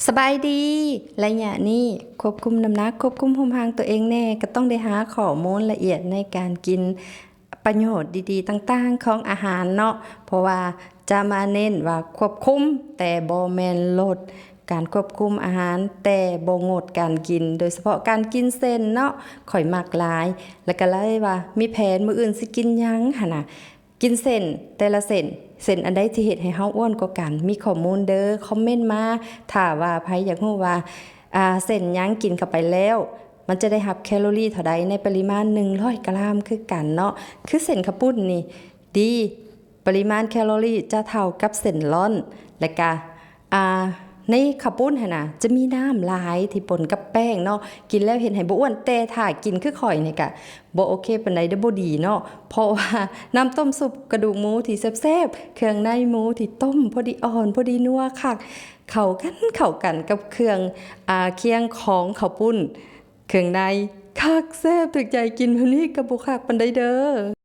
สบายดีและอย่างนี้ควบคุมน้ำหนักควบคุมหุมหางตัวเองแน่ก็ต้องได้หาข้อมูลละเอียดในการกินประโยชน์ดีๆต่างๆของอาหารเนาะเพราะว่าจะมาเน้นว่าควบคุมแต่บ่แม่นลดการควบคุมอาหารแต่บ่งดการกินโดยเฉพาะการกินเส้นเนาะข่อยมักหลายแล้วก็เลยว่ามีแผนมื้ออื่นสิกินหยังหั่นน่ะ กินเส้นแต่ละเส้นอันใดที่เฮ็ดให้เฮาอ้วนกว่ากันมีข้อมูลเด้อคอมเมนต์มาถ้าว่าไผอยากรู้ว่าเส้นหยังกินเข้าไปแล้วมันจะได้รับแคลอรี่เท่าใดในปริมาณ100 กรัมคือกันเนาะคือเส้นข้าวปุ้นนี่ดีปริมาณแคลอรี่จะเท่ากับเส้นร่อนและก็อ่าในข้าวปุ้นหั่นน่ะจะมีน้ำหลายที่ปนกับแป้งเนาะกินแล้วเห็นให้บ่อ้วนแต่ถ้ากินคือข่อยนี่ก็บ่โอเคปานใดเด้อบ่ดีเนาะเพราะว่าน้ำต้มซุปกระดูกหมูที่แซ่บๆเครื่องในหมูที่ต้มพอดีอ่อนพอดีนัวคักเข้ากันกับเครื่องเคียงของข้าวปุ้นเครื่องในคักแซ่บถึกใจกินแบบนี้ก็บ่คักปานใดเด้อ